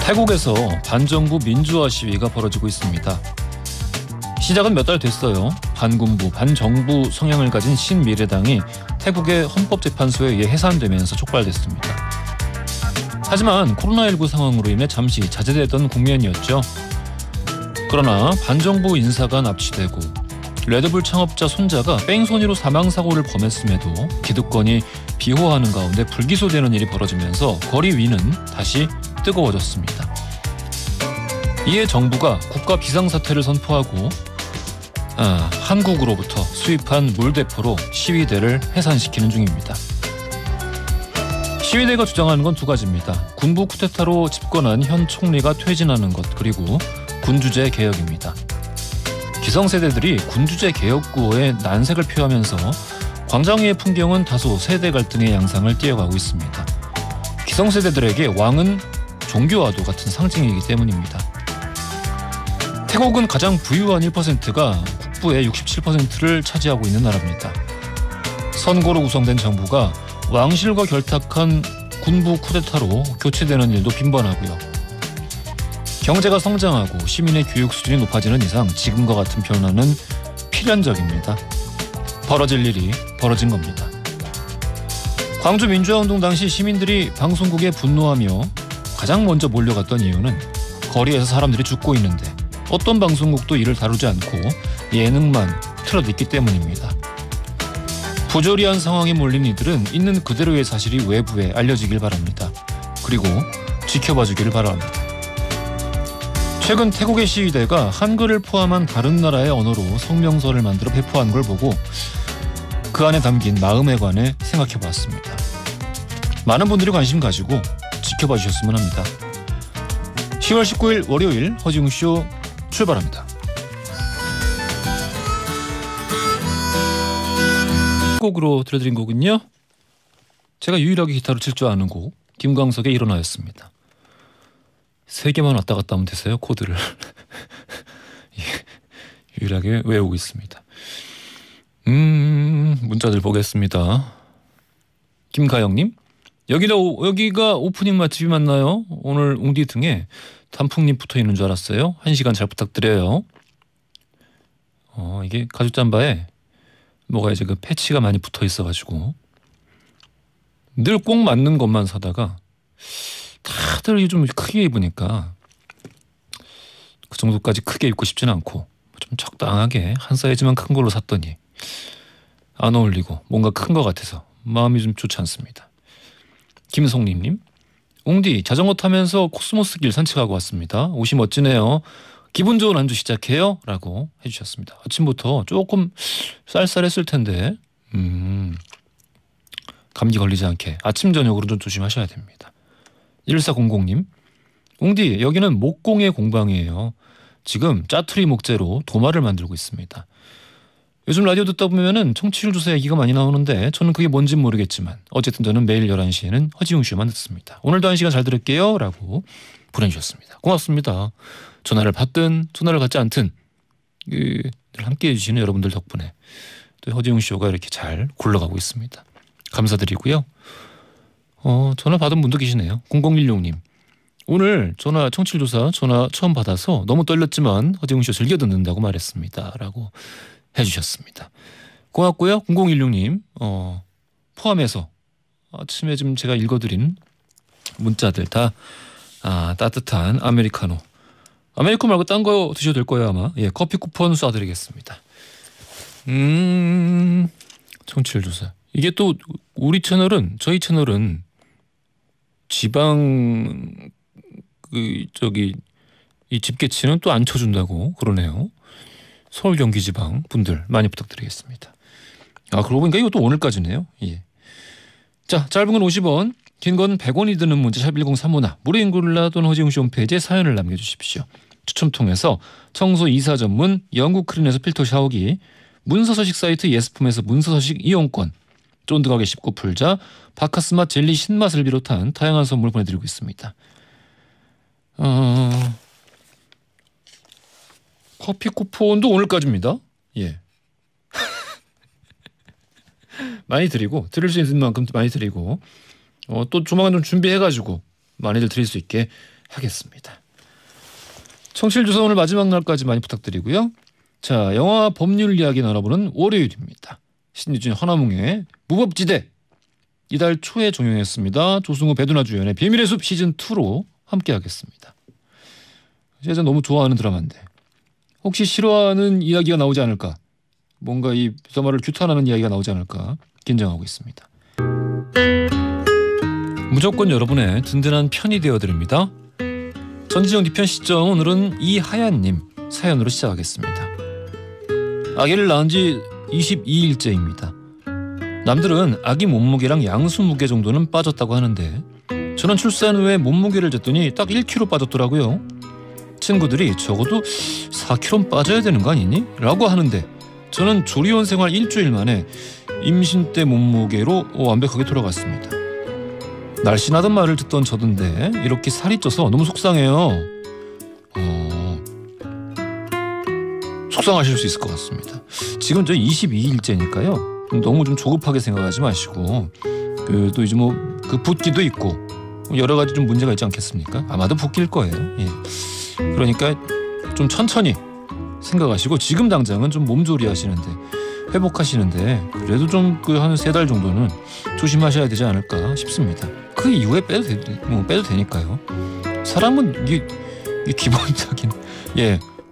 태국에서 반정부 민주화 시위가 벌어지고 있습니다. 시작은 몇 달 됐어요. 반군부, 반정부 성향을 가진 신미래당이 태국의 헌법재판소에 의해 해산되면서 촉발됐습니다. 하지만 코로나19 상황으로 인해 잠시 자제되던 국면이었죠. 그러나 반정부 인사가 납치되고 레드불 창업자 손자가 뺑소니로 사망사고를 범했음에도 기득권이 비호하는 가운데 불기소되는 일이 벌어지면서 거리 위는 다시 뜨거워졌습니다. 이에 정부가 국가 비상사태를 선포하고 한국으로부터 수입한 물대포로 시위대를 해산시키는 중입니다. 시위대가 주장하는 건 두 가지입니다. 군부 쿠데타로 집권한 현 총리가 퇴진하는 것, 그리고 군주제 개혁입니다. 기성세대들이 군주제 개혁 구호에 난색을 표하면서 광장 위의 풍경은 다소 세대 갈등의 양상을 띄어가고 있습니다. 기성세대들에게 왕은 종교와도 같은 상징이기 때문입니다. 태국은 가장 부유한 1%가 국부의 67%를 차지하고 있는 나라입니다. 선거로 구성된 정부가 왕실과 결탁한 군부 쿠데타로 교체되는 일도 빈번하고요. 경제가 성장하고 시민의 교육 수준이 높아지는 이상 지금과 같은 변화는 필연적입니다. 벌어질 일이 벌어진 겁니다. 광주 민주화운동 당시 시민들이 방송국에 분노하며 가장 먼저 몰려갔던 이유는 거리에서 사람들이 죽고 있는데 어떤 방송국도 이를 다루지 않고 예능만 틀어듣기 때문입니다. 부조리한 상황에 몰린 이들은 있는 그대로의 사실이 외부에 알려지길 바랍니다. 그리고 지켜봐주기를 바랍니다. 최근 태국의 시위대가 한글을 포함한 다른 나라의 언어로 성명서를 만들어 배포한 걸 보고 그 안에 담긴 마음에 관해 생각해봤습니다. 많은 분들이 관심 가지고 지켜봐 주셨으면 합니다. 10월 19일 월요일 허지웅쇼 출발합니다. 곡으로 들려드린 곡은요, 제가 유일하게 기타로 칠 줄 아는 곡 김광석의 일어나였습니다. 3개만 왔다 갔다 하면 되세요, 코드를. 유일하게 외우고 있습니다. 문자들 보겠습니다. 김가영님, 여기가 오프닝 맛집이 맞나요? 오늘 웅디 등에 단풍잎 붙어있는 줄 알았어요. 1시간 잘 부탁드려요. 이게 가죽 잠바에 뭐가 이제 그 패치가 많이 붙어 있어가지고 늘 꼭 맞는 것만 사다가 다들 좀 크게 입으니까 그 정도까지 크게 입고 싶진 않고 좀 적당하게 한 사이즈만 큰 걸로 샀더니 안 어울리고 뭔가 큰 것 같아서 마음이 좀 좋지 않습니다. 김송림님, 웅디 자전거 타면서 코스모스 길 산책하고 왔습니다. 옷이 멋지네요. 기분 좋은 안주 시작해요? 라고 해주셨습니다. 아침부터 조금 쌀쌀했을 텐데 감기 걸리지 않게 아침 저녁으로 좀 조심하셔야 됩니다. 1400님, 웅디 여기는 목공의 공방이에요. 지금 짜투리 목재로 도마를 만들고 있습니다. 요즘 라디오 듣다 보면은 청취율 조사 얘기가 많이 나오는데 저는 그게 뭔진 모르겠지만 어쨌든 저는 매일 11시에는 허지웅쇼만 듣습니다. 오늘도 1시간 잘 들을게요 라고 보내주셨습니다. 고맙습니다. 전화를 받든 전화를 받지 않든 늘 함께해 주시는 여러분들 덕분에 또 허지웅쇼가 이렇게 잘 굴러가고 있습니다. 감사드리고요. 전화 받은 분도 계시네요. 0016님, 오늘 청취율 조사 전화 처음 받아서 너무 떨렸지만 허지웅쇼 즐겨 듣는다고 말했습니다 라고 해주셨습니다. 고맙고요. 0016님 포함해서 아침에 좀 제가 읽어드린 문자들 다 따뜻한 아메리카노 말고 딴 거 드셔도 될 거예요 아마. 예, 커피 쿠폰 쏴드리겠습니다. 청취율 조사, 이게 또 저희 채널은 지방 이 집계치는 또 안 쳐준다고 그러네요. 서울 경기 지방 분들 많이 부탁드리겠습니다. 그러고 보니까 이것도 오늘까지네요. 예. 자, 짧은 건 50원, 긴 건 100원이 드는 문자 샵 1035나 무료인 글라 또는 허지웅쇼 홈페이지에 사연을 남겨주십시오. 추첨 통해서 청소 이사 전문 영국 크린에서 필터 샤워기, 문서서식 사이트 예스품에서 문서서식 이용권, 쫀득하게 씹고 풀자 바카스맛 젤리 신맛을 비롯한 다양한 선물 보내드리고 있습니다. 커피 쿠폰도 오늘까지입니다. 예. 많이 드리고 드릴 수 있는 만큼 많이 드리고 또 조만간 좀 준비해가지고 많이들 드릴 수 있게 하겠습니다. 청취율 조사 오늘 마지막 날까지 많이 부탁드리고요. 자, 영화 법률 이야기 나눠보는 월요일입니다. 신유진 허나몽의 무법지대 이달 초에 종영했습니다. 조승우 배두나 주연의 비밀의 숲 시즌2로 함께하겠습니다. 제가 너무 좋아하는 드라마인데 혹시 싫어하는 이야기가 나오지 않을까, 뭔가 이 드라마를 규탄하는 이야기가 나오지 않을까 긴장하고 있습니다. 무조건 여러분의 든든한 편이 되어드립니다. 전지적 니편 시점, 오늘은 이하얀님 사연으로 시작하겠습니다. 아기를 낳은 지 22일째입니다. 남들은 아기 몸무게랑 양수 무게 정도는 빠졌다고 하는데 저는 출산 후에 몸무게를 쟀더니 딱 1kg 빠졌더라고요. 친구들이 적어도 4kg 빠져야 되는 거 아니니? 라고 하는데 저는 조리원 생활 일주일 만에 임신 때 몸무게로 완벽하게 돌아갔습니다. 날씬하던 말을 듣던 저던데 이렇게 살이 쪄서 너무 속상해요. 속상하실 수 있을 것 같습니다. 지금 저 22일째니까요. 너무 좀 조급하게 생각하지 마시고 또 이제 뭐 그 붓기도 있고 여러 가지 좀 문제가 있지 않겠습니까? 아마도 붓기일 거예요. 예. 그러니까 좀 천천히 생각하시고 지금 당장은 좀 몸조리 하시는데 회복하시는데 그래도 좀 그 한 3달 정도는 조심하셔야 되지 않을까 싶습니다. 그 이후에 빼도 되니까요. 사람은 이게 기본적인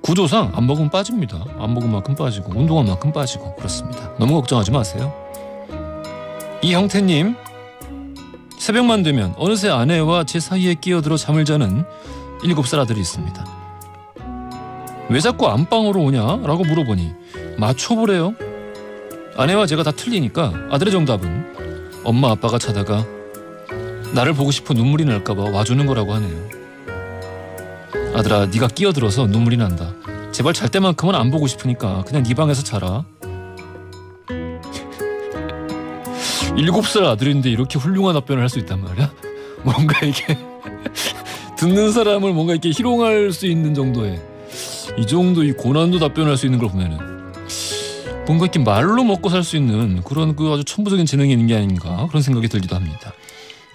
구조상 안 먹으면 빠집니다. 안 먹은 만큼 빠지고 운동한 만큼 빠지고 그렇습니다. 너무 걱정하지 마세요. 이형태님, 새벽만 되면 어느새 아내와 제 사이에 끼어들어 잠을 자는 7살 아들이 있습니다. 왜 자꾸 안방으로 오냐? 라고 물어보니 맞춰보래요. 아내와 제가 다 틀리니까 아들의 정답은 엄마 아빠가 자다가 나를 보고 싶어 눈물이 날까봐 와주는 거라고 하네요. 아들아, 네가 끼어들어서 눈물이 난다. 제발 잘 때만큼은 안 보고 싶으니까 그냥 네 방에서 자라. 7살 아들인데 이렇게 훌륭한 답변을 할 수 있단 말이야? 뭔가 이게 듣는 사람을 뭔가 이렇게 희롱할 수 있는 정도의 이 정도 이 고난도 답변할 수 있는 걸 보면은 뭔가 이렇게 말로 먹고 살 수 있는 그런 그 아주 천부적인 재능이 있는 게 아닌가 그런 생각이 들기도 합니다.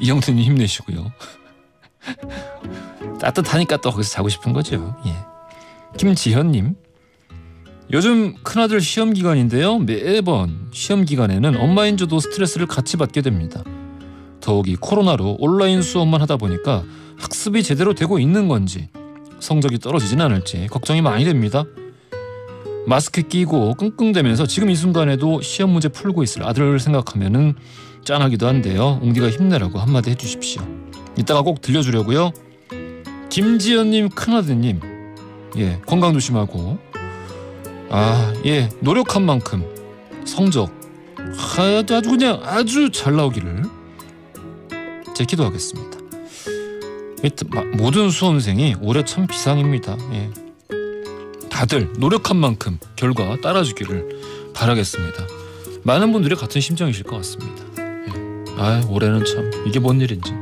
이형태님 힘내시고요. 따뜻하니까 또 거기서 자고 싶은 거죠. 예. 김지현님, 요즘 큰아들 시험 기간인데요. 매번 시험 기간에는 엄마인 저도 스트레스를 같이 받게 됩니다. 더욱이 코로나로 온라인 수업만 하다 보니까 학습이 제대로 되고 있는 건지 성적이 떨어지진 않을지 걱정이 많이 됩니다. 마스크 끼고 끙끙대면서 지금 이 순간에도 시험 문제 풀고 있을 아들을 생각하면은 짠하기도 한데요. 웅디가 힘내라고 한마디 해주십시오. 이따가 꼭 들려주려고요. 김지연님 큰아드님, 건강 조심하고 노력한 만큼 성적 아주 그냥 아주 잘 나오기를 제 기도하겠습니다. 모든 수험생이 올해 참 비상입니다. 다들 노력한 만큼 결과 따라주기를 바라겠습니다. 많은 분들이 같은 심정이실 것 같습니다. 올해는 참 이게 뭔 일인지.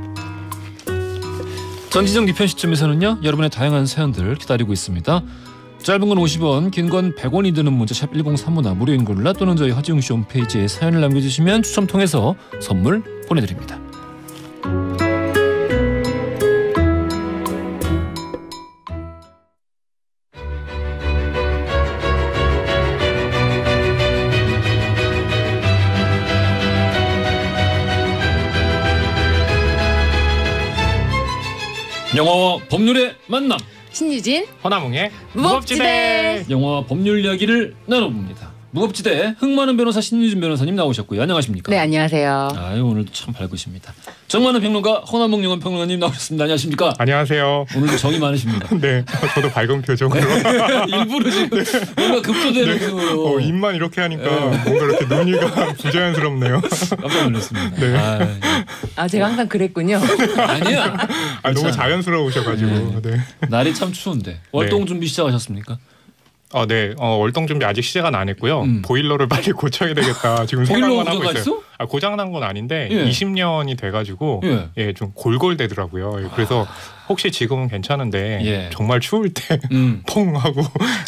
전지적 니편 시점에서는요, 여러분의 다양한 사연들 기다리고 있습니다. 짧은 건 50원, 긴 건 100원이 드는 문자 샵 1035나 무료인 걸로 또는 저희 하지웅씨 홈페이지에 사연을 남겨주시면 추첨 통해서 선물 보내드립니다. 영화와 법률의 만남, 신유진 허나몽의 무법지대. 영화와 법률 이야기를 나눠봅니다. 무법지대 흥많은 변호사 신유진 변호사님 나오셨고요. 안녕하십니까? 네, 안녕하세요. 오늘도 참 밝으십니다. 정많은 평론가 허나몽 영원 평론가님 나오셨습니다. 안녕하십니까? 안녕하세요. 오늘도 정이 많으십니다. 네, 저도 밝은 표정으로. 일부러 지금 뭔가 급조되는 표정으로. 입만 이렇게 하니까 뭔가 이렇게 눈이가 부자연스럽네요. 깜짝 놀랐습니다. 네. 제가 항상 그랬군요. 아니야. 너무 자연스러우셔가지고. 네. 날이 참 추운데 월동 준비 시작하셨습니까? 네. 월동 준비 아직 시작은 안 했고요. 보일러를 빨리 고쳐야 되겠다. 지금 생각만 하고 있어요. 고장 난 건 아닌데 20년이 돼가지고 좀 골골대더라고요. 그래서 혹시 지금은 괜찮은데 예. 정말 추울 때 퐁 하고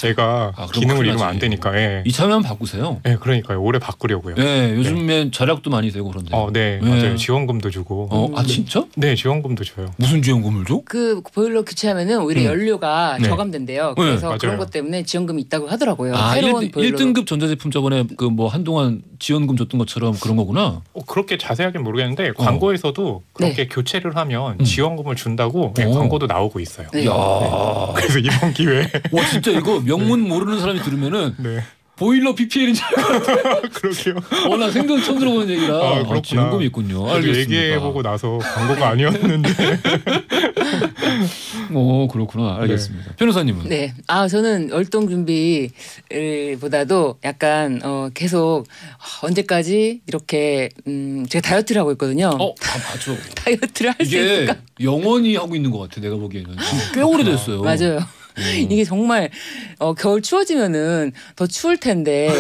애가 그럼 기능을 큰일 잃으면 나지. 안 되니까. 예. 이참에 바꾸세요. 예, 그러니까요. 올해 바꾸려고요. 네, 요즘에 절약도 많이 되고 그런데. 네, 맞아요. 지원금도 주고. 진짜? 네, 지원금도 줘요. 무슨 지원금을 줘? 그 보일러 교체하면은 오히려 연료가 네. 저감된대요. 네, 그래서 맞아요. 그런 것 때문에 지원금이 있다고 하더라고요. 새로운 보일러. 1등급 전자제품 저번에 그 뭐 한동안 지원금 줬던 것처럼 그런 거구나. 그렇게 자세하게는 모르겠는데 광고에서도 그렇게 교체를 하면 지원금을 준다고 광고도 나오고 있어요. 네. 야. 그래서 이번 기회에 와 진짜 이거 명문 모르는 사람이 들으면은 네. 보일러 PPL인 줄 알고. 그러게요. 나 생전 처음 들어보는 얘기라. 그렇구나. 지원금이 있군요. 저도 알겠습니다. 얘기해보고 나서 광고가 아니었는데. 그렇구나. 알겠습니다. 변호사님은? 네. 저는 월동 준비보다도 약간 계속 언제까지 이렇게 제가 다이어트를 하고 있거든요. 맞아. 다이어트를 할 수 이게 있을까? 영원히 하고 있는 것 같아. 내가 보기에는. 꽤 오래됐어요. 맞아요. 이게 정말 겨울 추워지면은 더 추울 텐데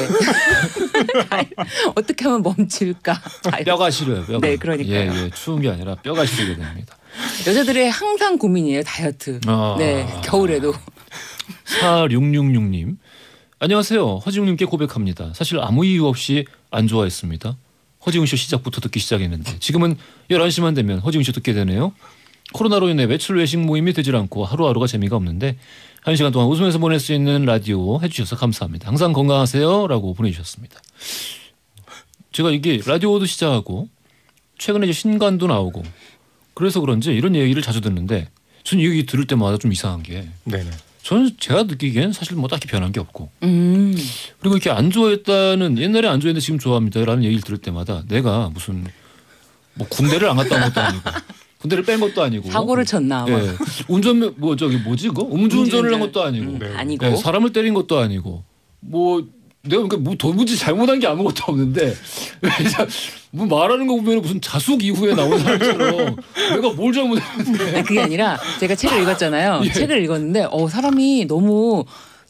어떻게 하면 멈출까? 뼈가 시려요. 뼈가. 네, 그러니까요. 예, 추운 게 아니라 뼈가 시리게 됩니다. 여자들의 항상 고민이에요. 다이어트. 네, 겨울에도. 4666님. 안녕하세요. 허지웅님께 고백합니다. 사실 아무 이유 없이 안 좋아했습니다. 허지웅쇼 시작부터 듣기 시작했는데 지금은 11시만 되면 허지웅쇼 듣게 되네요. 코로나로 인해 외출 외식 모임이 되질 않고 하루하루가 재미가 없는데 1시간 동안 웃으면서 보낼 수 있는 라디오 해주셔서 감사합니다. 항상 건강하세요 라고 보내주셨습니다. 제가 이게 라디오도 시작하고 최근에 이제 신간도 나오고 그래서 그런지 이런 얘기를 자주 듣는데 저는 이 얘기 들을 때마다 좀 이상한 게 네네. 저는 제가 느끼기엔 사실 뭐 딱히 변한 게 없고 그리고 이렇게 안 좋아했다는 옛날에 안 좋아했는데 지금 좋아합니다라는 얘기를 들을 때마다 내가 무슨 뭐 군대를 안 갔다 온 것도 아니고 군대를 뺀 것도 아니고 사고를 쳤나 아마. 예. 운전 음주운전을 한 것도 아니고 네. 아니고. 예, 사람을 때린 것도 아니고 뭐 내가 그러니까 뭐 도무지 잘못한 게 아무것도 없는데 뭐 말하는 거 보면 무슨 자숙 이후에 나온 사람처럼 내가 뭘 잘못했는데 그게 아니라 제가 책을 읽었잖아요. 예. 책을 읽었는데 사람이 너무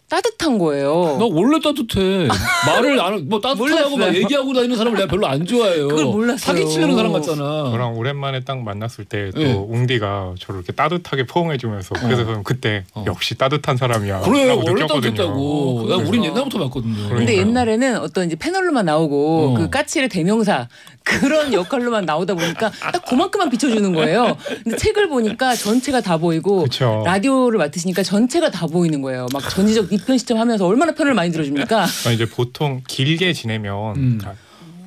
따뜻한 거예요. 나 원래 따뜻해. 말을 안 뭐 따뜻하다고 막 몰랐어요. 얘기하고 다니는 사람을 내가 별로 안 좋아해요. 그걸 몰랐어요. 사기치려는 사람 같잖아. 저랑 오랜만에 딱 만났을 때 또 네. 웅디가 저를 이렇게 따뜻하게 포옹해주면서 그래서 저는 그때 역시 따뜻한 사람이야. 그래 라고 원래 느꼈거든요. 따뜻했다고. 야, 그래서. 우린 옛날부터 봤거든요. 근데 그러니까요. 옛날에는 어떤 이제 패널로만 나오고 어. 그 까칠의 대명사 그런 역할로만 나오다 보니까 딱 그만큼만 비춰주는 거예요. 근데 책을 보니까 전체가 다 보이고 그쵸. 라디오를 맡으시니까 전체가 다 보이는 거예요. 막 전지적 비편 시점하면서 얼마나 편을 많이 들어줍니까? 이제 보통 길게 지내면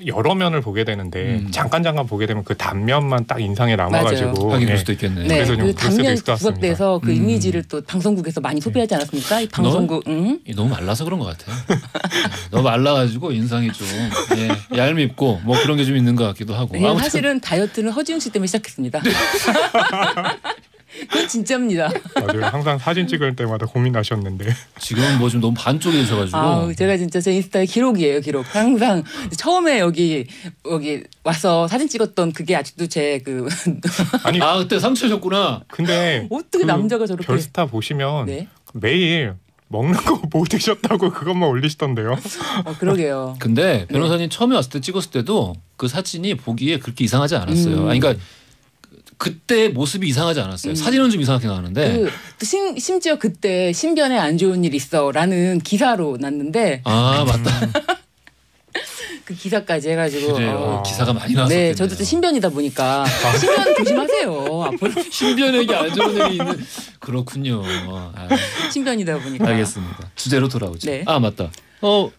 여러 면을 보게 되는데 잠깐 보게 되면 그 단면만 딱 인상에 남아가지고 하긴 그럴 예. 수도 있겠네. 네, 그래서 좀 그 그럴 수도 단면 있을 것 같습니다. 부각돼서 그 이미지를 또 방송국에서 많이 소비하지 않았습니까? 이 방송국. 너무 말라서 그런 것 같아. 너무 말라가지고 인상이 좀 얄밉고 뭐 그런 게 좀 있는 것 같기도 하고. 네, 아무튼 사실은 다이어트는 허지웅 씨 때문에 시작했습니다. 그건 진짜입니다. 맞아요. 항상 사진 찍을 때마다 고민하셨는데 지금은 뭐 좀 너무 반쪽이 되셔가지고. 제가 진짜 제 인스타의 기록이에요, 기록. 항상 처음에 여기 와서 사진 찍었던 그게 아직도 제 그 아니 그때 상처셨구나. 근데 어떻게 남자가 저렇게 별스타 보시면 네. 매일 먹는 거 뭐 드셨다고 그것만 올리시던데요. 그러게요. 근데 변호사님 처음에 왔을 때 찍었을 때도 그 사진이 보기에 그렇게 이상하지 않았어요. 아니, 그러니까 그때 모습이 이상하지 않았어요. 사진은 좀 이상하게 나왔는데. 심지어 그때 신변에 안 좋은 일 있어라는 기사로 났는데 맞다. 그 기사까지 해가지고 그래요. 기사가 많이 나왔어요. 네, 저도 또 신변이다 보니까 신변 조심하세요. 앞으로 신변에게 안 좋은 일이 있는 그렇군요. 신변이다 보니까. 알겠습니다. 주제로 돌아오죠. 네. 맞다.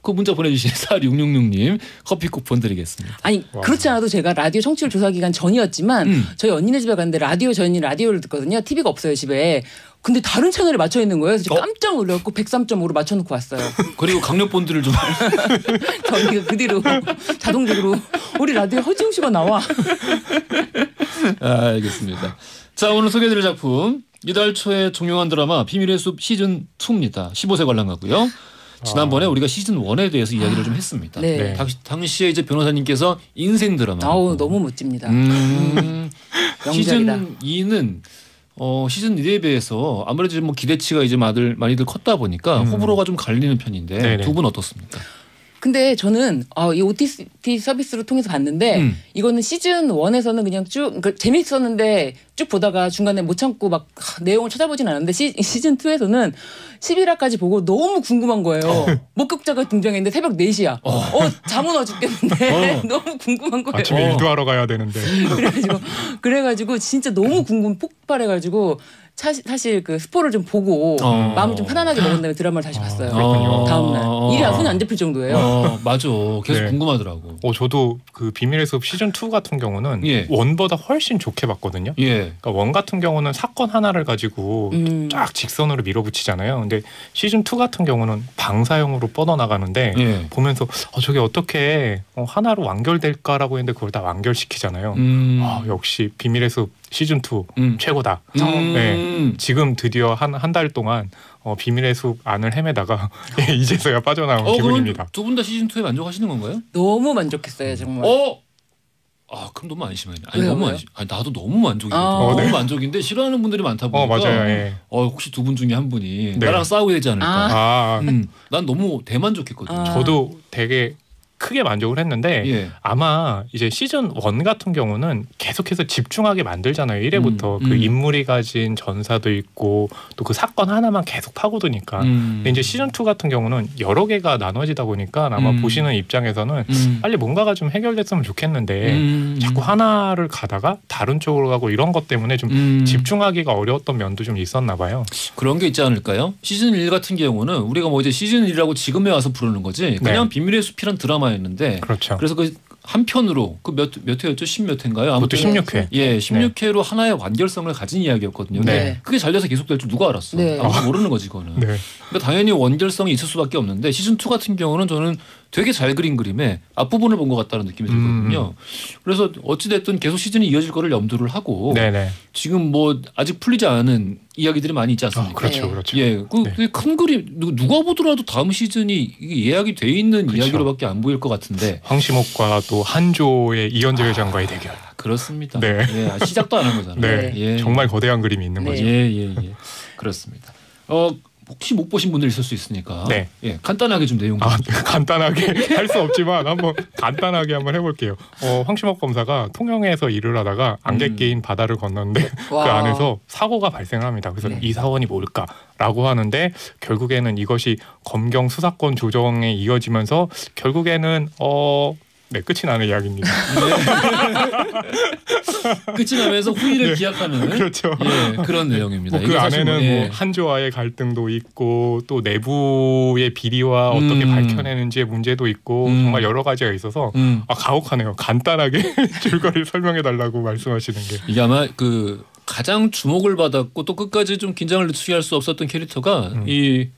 그 문자 보내주신 4666님 커피 쿠폰 드리겠습니다. 아니 그렇지 않아도 제가 라디오 청취율 조사 기간 전이었지만 저희 언니네 집에 갔는데 저희 언니 라디오를 듣거든요. TV가 없어요 집에. 근데 다른 채널에 맞춰 있는 거예요. 그래서 깜짝 놀랐고 103.5로 맞춰놓고 왔어요. 그리고 강력본들을 좀 전기가 그 뒤로 자동적으로 우리 라디오 허지웅 씨가 나와. 알겠습니다. 자, 오늘 소개해드릴 작품 이달 초에 종영한 드라마 비밀의 숲 시즌 2입니다. 15세 관람가고요. 지난번에 우리가 시즌 1에 대해서 이야기를 좀 했습니다. 네. 당시에 이제 변호사님께서 인생 드라마. 너무 멋집니다. 시즌 2는 시즌 1에 비해서 아무래도 뭐 기대치가 이제 많이들 컸다 보니까 호불호가 좀 갈리는 편인데 두 분 어떻습니까? 근데 저는 이 OTT 서비스를 통해서 봤는데 이거는 시즌 1에서는 그냥 쭉 그러니까 재밌었는데 쭉 보다가 중간에 못 참고 막 내용을 찾아보진 않았는데 시즌 2에서는 11화까지 보고 너무 궁금한 거예요. 목격자가 등장했는데 새벽 4시야. 잠은 와 죽겠는데 너무 궁금한 거예요. 아침에 일도 하러 가야 되는데. 그래가지고 진짜 너무 폭발해가지고 사실 그 스포를 좀 보고 마음을 좀 편안하게 먹은 다음에 드라마를 다시 봤어요. 다음날 일이 손이 안 잡힐 정도예요. 맞아. 계속 궁금하더라고. 저도 그 비밀의 숲 시즌 2 같은 경우는 원보다 훨씬 좋게 봤거든요. 그러니까 원 같은 경우는 사건 하나를 가지고 쫙 직선으로 밀어붙이잖아요. 근데 시즌 2 같은 경우는 방사형으로 뻗어나가는데 보면서 저게 어떻게 하나로 완결될까라고 했는데 그걸 다 완결시키잖아요. 역시 비밀의 숲 시즌 2 최고다. 지금 드디어 한 달 동안 비밀의 숲 안을 헤매다가 이제서야 빠져나온 기분입니다. 두 분 다 시즌 2에 만족하시는 건가요? 너무 만족했어요 정말. 그럼 너무 안심하네. 나도 너무 만족인데. 너무 만족인데 싫어하는 분들이 많다 보니까. 맞아요. 혹시 두 분 중에 한 분이 나랑 싸우게 되지 않을까. 난 너무 대만족했거든요. 저도 되게 크게 만족을 했는데 아마 이제 시즌 1 같은 경우는 계속해서 집중하게 만들잖아요. 1회부터 그 인물이 가진 전사도 있고 또 그 사건 하나만 계속 파고드니까. 근데 이제 시즌 2 같은 경우는 여러 개가 나눠지다 보니까 아마 보시는 입장에서는 빨리 뭔가가 좀 해결됐으면 좋겠는데 자꾸 하나를 가다가 다른 쪽으로 가고 이런 것 때문에 좀 집중하기가 어려웠던 면도 좀 있었나 봐요. 그런 게 있지 않을까요? 시즌 1 같은 경우는 우리가 뭐 이제 시즌 1이라고 지금에 와서 부르는 거지 그냥 비밀의 숲이란 드라마였는데 그렇죠. 그래서 그 한편으로 그 몇 회였죠? 10몇 회인가요? 아무튼 16회. 16회로 하나의 완결성을 가진 이야기였거든요. 근데 그게 잘 돼서 계속될 줄 누가 알았어? 아무도 모르는 거지 그거는. 그러니까 당연히 완결성이 있을 수밖에 없는데 시즌 2 같은 경우는 저는 되게 잘 그린 그림에 앞부분을 본 것 같다는 느낌이 들거든요. 그래서 어찌됐든 계속 시즌이 이어질 거를 염두를 하고 지금 뭐 아직 풀리지 않은 이야기들이 많이 있지 않습니까? 그렇죠. 그 큰 그림 누가 보더라도 다음 시즌이 예약이 돼 있는 이야기로밖에 안 보일 것 같은데 황시목과 또 한조의 이현재 회장과의 대결. 그렇습니다. 시작도 안 한 거잖아요. 정말 거대한 그림이 있는 거죠. 그렇습니다. 혹시 못 보신 분들 있을 수 있으니까 간단하게 좀 내용 간단하게 할 수 없지만 한번 간단하게 한번 해볼게요. 황시목 검사가 통영에서 일을 하다가 안개 끼인 바다를 건넜는데 그 안에서 사고가 발생합니다. 그래서 이 사건이 뭘까라고 하는데 결국에는 이것이 검경 수사권 조정에 이어지면서 결국에는 끝이 나는 이야기입니다. 끝이 나면서 후일을 기약하는 그렇죠. 그런 내용입니다. 그 안에는 한조와의 갈등도 있고 또 내부의 비리와 어떻게 밝혀내는지의 문제도 있고 정말 여러 가지가 있어서 가혹하네요. 간단하게 줄거리를 설명해달라고 말씀하시는 게. 이게 아마 그 가장 주목을 받았고 또 끝까지 좀 긴장을 늦추게 할 수 없었던 캐릭터가 이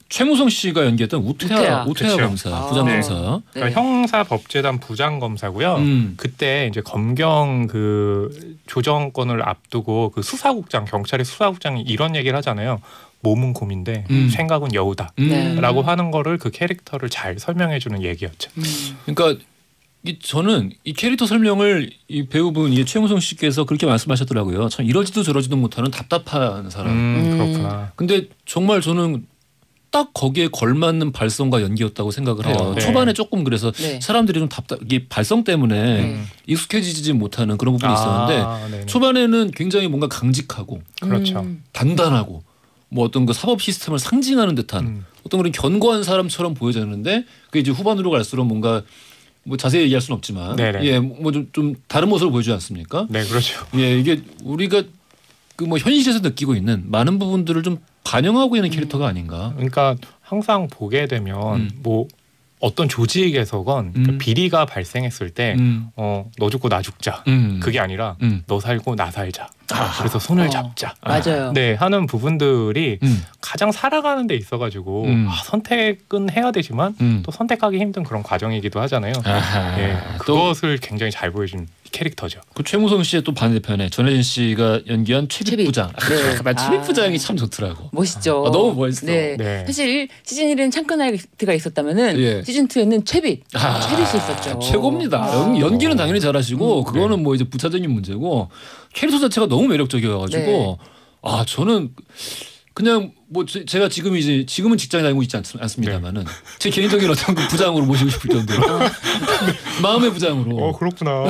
최무성 씨가 연기했던 우태하 검사, 부장검사. 그러니까 형사법재단 부장검사고요. 그때 이제 검경 그 조정권을 앞두고 그 수사국장, 경찰의 수사국장이 이런 얘기를 하잖아요. 몸은 곰인데 생각은 여우다라고 하는 거를 그 캐릭터를 잘 설명해주는 얘기였죠. 그러니까 저는 이 캐릭터 설명을 이 배우분 최무성 씨께서 그렇게 말씀하셨더라고요. 참 이러지도 저러지도 못하는 답답한 사람. 그렇구나. 근데 정말 저는 딱 거기에 걸맞는 발성과 연기였다고 생각을 해요. 초반에 조금 그래서 사람들이 좀 이게 발성 때문에 익숙해지지 못하는 그런 부분이 있었는데 초반에는 굉장히 뭔가 강직하고 단단하고 뭐 어떤 그 사법 시스템을 상징하는 듯한 어떤 그런 견고한 사람처럼 보여졌는데 그게 이제 후반으로 갈수록 뭔가 뭐 자세히 얘기할 수는 없지만 뭐 좀 다른 모습을 보여주지 않습니까? 네, 그렇죠. 이게 우리가 그 뭐 현실에서 느끼고 있는 많은 부분들을 좀 반영하고 있는 캐릭터가 아닌가. 그러니까 항상 보게 되면 뭐 어떤 조직에서건 그 비리가 발생했을 때 너 죽고 나 죽자. 그게 아니라 너 살고 나 살자. 그래서 손을 잡자. 맞아요. 하는 부분들이 가장 살아가는 데 있어가지고 선택은 해야 되지만 또 선택하기 힘든 그런 과정이기도 하잖아요. 그것을 굉장히 잘 보여준 캐릭터죠. 그 최무성 씨의 또 반대편에 전혜진 씨가 연기한 최빛 부장. 난 최빛 부장이 참 좋더라고. 멋있죠. 너무 멋있어. 사실 시즌 1에는 창크나이트가 있었다면은 시즌 2에는 최빛이 있었죠. 최고입니다. 연기는 당연히 잘하시고 그거는 뭐 이제 부차적인 문제고 캐릭터 자체가 너무 매력적이어가지고 저는 그냥 뭐 제가 지금은 직장에 다니고 있지 않습니다만은 제 개인적인 어떤 그 부장으로 모시고 싶을 정도로 마음의 부장으로. 그렇구나.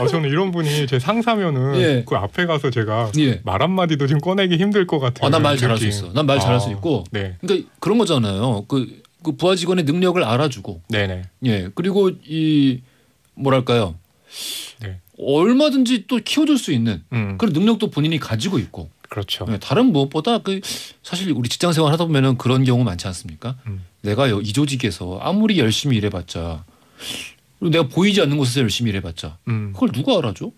저는 이런 분이 제 상사면은 그 앞에 가서 제가 말 한마디도 좀 꺼내기 힘들 것 같아요. 난 말 잘할 수 있어. 난 말 잘할 수 있고. 그러니까 그런 거잖아요. 그 부하 직원의 능력을 알아주고. 네네. 그리고 이 뭐랄까요. 얼마든지 또 키워줄 수 있는 그런 능력도 본인이 가지고 있고. 그렇죠. 다른 무엇보다 사실 우리 직장 생활 하다 보면은 그런 경우 많지 않습니까? 내가 이 조직에서 아무리 열심히 일해봤자 그리고 내가 보이지 않는 곳에서 열심히 일해봤자 그걸 누가 알아줘?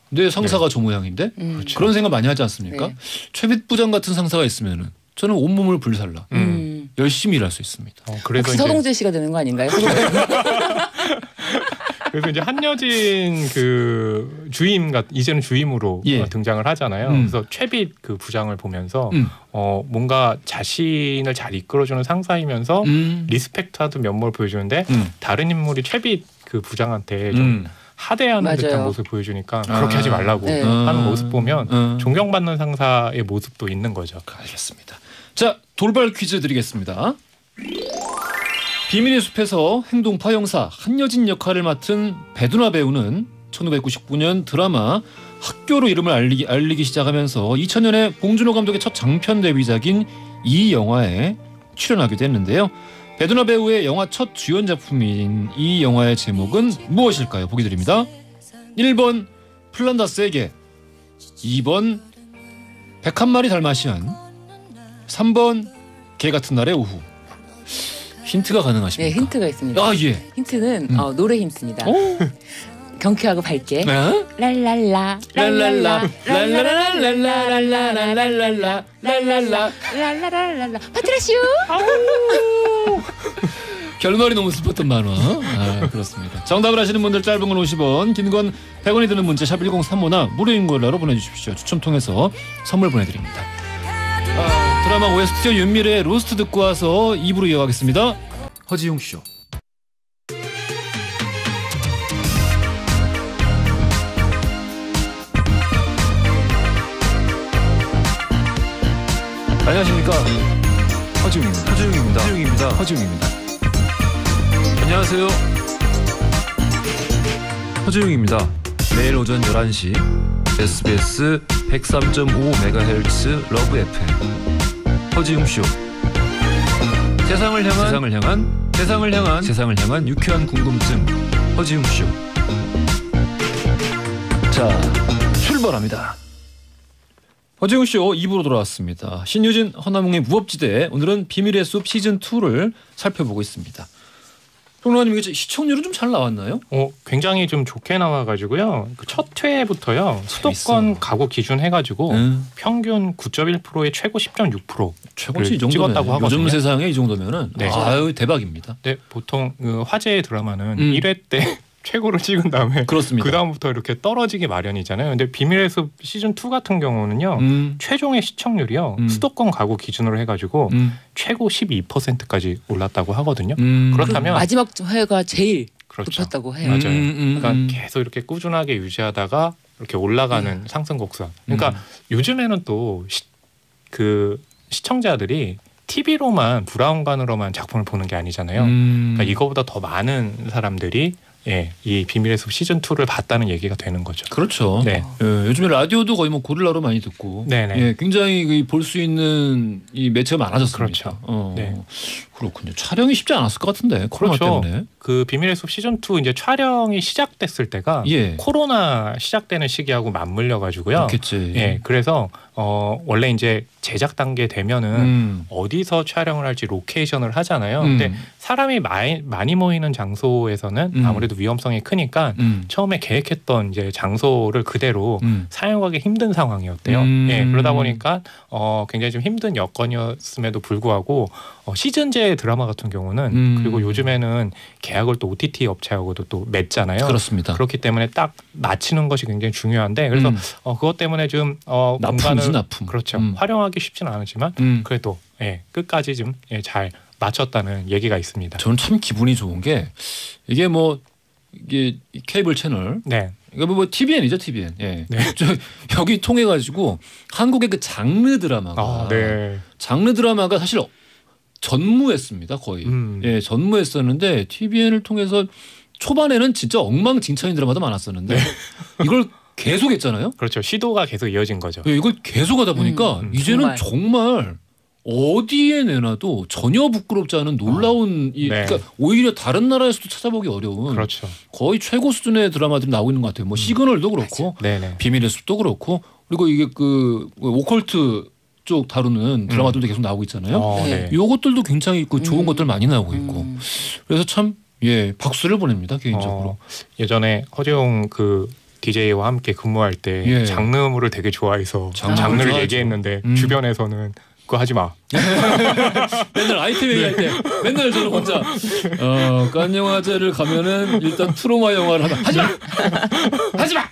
내 상사가 저 모양인데 그런 생각 많이 하지 않습니까? 최빛 부장 같은 상사가 있으면은 저는 온몸을 불살라 열심히 일할 수 있습니다. 그래서 서동재 씨가 되는 거 아닌가요? 그래서 이제 한여진 그 주임 이제는 주임으로 등장을 하잖아요. 그래서 최빛 그 부장을 보면서 뭔가 자신을 잘 이끌어주는 상사이면서 리스펙트하는 면모를 보여주는데 다른 인물이 최빛 그 부장한테 좀 하대하는 듯한 모습을 보여주니까 그렇게 하지 말라고 하는 모습 보면 존경받는 상사의 모습도 있는 거죠. 알겠습니다. 자, 돌발 퀴즈 드리겠습니다. 비밀의 숲에서 행동파 형사 한여진 역할을 맡은 배두나 배우는 1999년 드라마 학교로 이름을 알리기 시작하면서 2000년에 봉준호 감독의 첫 장편 데뷔작인 이 영화에 출연하게 됐는데요. 배두나 배우의 영화 첫 주연 작품인 이 영화의 제목은 무엇일까요? 보기 드립니다. 1번 플란다스에게, 2번 101마리 달마시안, 3번 개 같은 날의 오후. 힌트가 가능하십니까? 네, 힌트가 있습니다. 힌트는 노래 힌트입니다. 경쾌하고 밝게 랄랄라 랄랄라 랄랄랄랄랄랄랄랄랄랄라 랄랄라 랄랄랄랄라 파트라슈. 결말이 너무 슬펐던 만화. 그렇습니다. 정답을 아시는 분들 짧은 건 50원, 긴 건 100원이 드는 문자 샵 1035나 무료인 걸로 보내주십시오. 추첨 통해서 선물 보내드립니다. 드라마 OST 윤미래의 로스트 듣고 와서 2부로 이어가겠습니다. 허지용 쇼. 안녕하십니까. 허지용입니다. 안녕하세요. 허지용입니다. 매일 오전 11시 SBS 103.5MHz 러브 FM 허지웅쇼. 세상을 향한 유쾌한 궁금증 허지웅쇼. 자, 출발합니다. 허지웅쇼 2부로 돌아왔습니다. 신유진, 허남웅의 무법지대, 오늘은 비밀의 숲 시즌2를 살펴보고 있습니다. 평론가님, 이게 시청률은 좀 잘 나왔나요? 굉장히 좀 좋게 나와가지고요. 그 첫 회부터요. 수도권 가구 기준 해가지고 평균 9.1%의 최고 10.6% 최고치 이 정도면 찍었다고 하거든요. 요즘 세상에 이 정도면은 아유 대박입니다. 네, 보통 그 화제의 드라마는 1회 때 최고를 찍은 다음에 그렇습니다. 그 다음부터 이렇게 떨어지기 마련이잖아요. 근데 비밀의 숲 시즌 2 같은 경우는요, 최종의 시청률이요 수도권 가구 기준으로 해가지고 최고 12%까지 올랐다고 하거든요. 그렇다면 마지막 회가 제일 높았다고 해요. 맞아요. 그러니까 계속 이렇게 꾸준하게 유지하다가 이렇게 올라가는 상승 곡선. 그러니까 요즘에는 또 그 시청자들이 TV로만 브라운관으로만 작품을 보는 게 아니잖아요. 그러니까 이거보다 더 많은 사람들이 이 비밀의 숲 시즌 2를 봤다는 얘기가 되는 거죠. 그렇죠. 네. 요즘에 라디오도 거의 뭐 고릴라로 많이 듣고, 굉장히 볼 수 있는 이 매체가 많아졌습니다. 그렇죠. 네. 그렇군요. 촬영이 쉽지 않았을 것 같은데 코로나 때문에. 그 비밀의 숲 시즌 2 이제 촬영이 시작됐을 때가 코로나 시작되는 시기하고 맞물려 가지고요. 그렇겠지. 그래서 원래 이제 제작 단계 되면은 어디서 촬영을 할지 로케이션을 하잖아요. 근데 사람이 많이 모이는 장소에서는 아무래도 위험성이 크니까 처음에 계획했던 이제 장소를 그대로 사용하기 힘든 상황이었대요. 그러다 보니까 굉장히 좀 힘든 여건이었음에도 불구하고 시즌제 드라마 같은 경우는 그리고 요즘에는 계약을 또 OTT 업체하고도 또 맺잖아요. 그렇습니다. 그렇기 때문에 딱 맞추는 것이 굉장히 중요한데 그래서 그것 때문에 좀 공간을 그렇죠. 활용하기 쉽지는 않지만 그래도 끝까지 좀 잘 맞췄다는 얘기가 있습니다. 저는 참 기분이 좋은 게 이게 케이블 채널 이거 뭐 TVN이죠, TVN. 예. 네. 여기 통해 가지고 한국의 그 장르 드라마가 장르 드라마가 사실 전무했습니다, 거의. 예, 전무했었는데 TVN을 통해서 초반에는 진짜 엉망진창인 드라마도 많았었는데 이걸 계속 했잖아요. 그렇죠. 시도가 계속 이어진 거죠. 예, 이걸 계속 하다 보니까 이제는 정말 어디에 내놔도 전혀 부끄럽지 않은 놀라운 그러니까 오히려 다른 나라에서도 찾아보기 어려운 그렇죠. 거의 최고 수준의 드라마들이 나오고 있는 것 같아요. 뭐 시그널도 그렇고 비밀의 숲도 그렇고 그리고 이게 그 오컬트 쪽 다루는 드라마들도 계속 나오고 있잖아요. 요것들도 굉장히 있고 좋은 것들 많이 나오고 있고 그래서 참 박수를 보냅니다 개인적으로. 예전에 허재용 그 DJ와 함께 근무할 때 장르물을 되게 좋아해서 장르를 얘기했는데 주변에서는 그거 하지 마. 맨날 아이템 얘기할 때 맨날 저는 혼자 깐 영화제를 가면은 일단 트로마 영화를 하면 하지 마. 하지 마.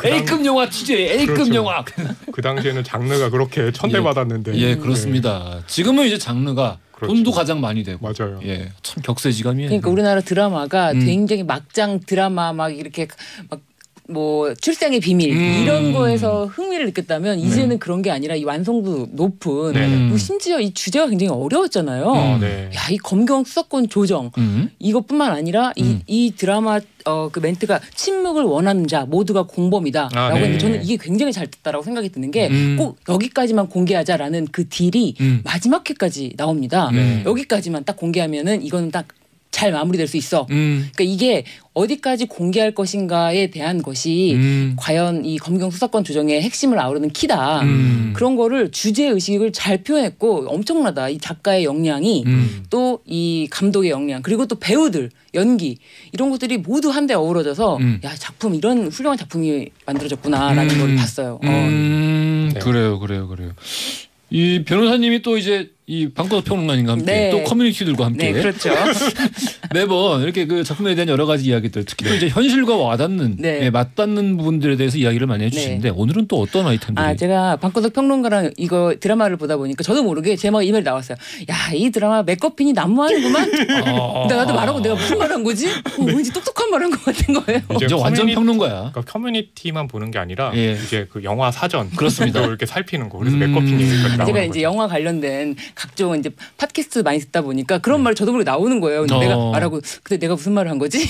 A급 영화 취재 A급 그렇죠. 영화. 그 당시에는 장르가 그렇게 천대받았는데. 예, 그렇습니다. 지금은 이제 장르가 돈도 가장 많이 되고. 맞아요. 예, 참 격세지감이에요. 그러니까 우리나라 드라마가 굉장히 막장 드라마 막 이렇게 막 뭐 출생의 비밀 이런 거에서 흥미를 느꼈다면 이제는 그런 게 아니라 이 완성도 높은 그리고 심지어 이 주제가 굉장히 어려웠잖아요. 야, 이 검경 수사권 조정 이것뿐만 아니라 이 드라마 그 멘트가 침묵을 원하는 자 모두가 공범이다라고 했는데 저는 이게 굉장히 잘 됐다라고 생각이 드는 게 꼭 여기까지만 공개하자라는 그 딜이 마지막 회까지 나옵니다. 여기까지만 딱 공개하면은 이거는 딱 잘 마무리될 수 있어. 그러니까 이게 어디까지 공개할 것인가에 대한 것이 과연 이 검경 수사권 조정의 핵심을 아우르는 키다. 그런 거를 주제 의식을 잘 표현했고 엄청나다. 이 작가의 역량이 또 이 감독의 역량 그리고 또 배우들 연기 이런 것들이 모두 한데 어우러져서 야 작품 이런 훌륭한 작품이 만들어졌구나라는 걸 봤어요. 그래요. 이 변호사님이 또 이제 이 방구석 평론가님과 함께 또 커뮤니티들과 함께 그렇죠. 매번 이렇게 그 작품에 대한 여러 가지 이야기들 특히 또 이제 현실과 와닿는 맞닿는 부분들에 대해서 이야기를 많이 해주시는데 오늘은 또 어떤 아이템들이? 제가 방구석 평론가랑 이거 드라마를 보다 보니까 저도 모르게 제목 이메일 나왔어요. 야, 이 드라마 맥거핀이 난무하는구만. 근데 나도 말하고 내가 무슨 말한 거지? 왠지 똑똑한 말한 것 같은 거예요. 이제 완전 평론가야. 그러니까 커뮤니티만 보는 게 아니라 이제 그 영화 사전 그렇습니다. 이렇게 살피는 거. 그래서 맥거핀이 제가 이제 영화 관련된 각종 이제 팟캐스트 많이 듣다 보니까 그런 말 저도 모르게 나오는 거예요. 근데 내가 말하고 근데 내가 무슨 말을 한 거지?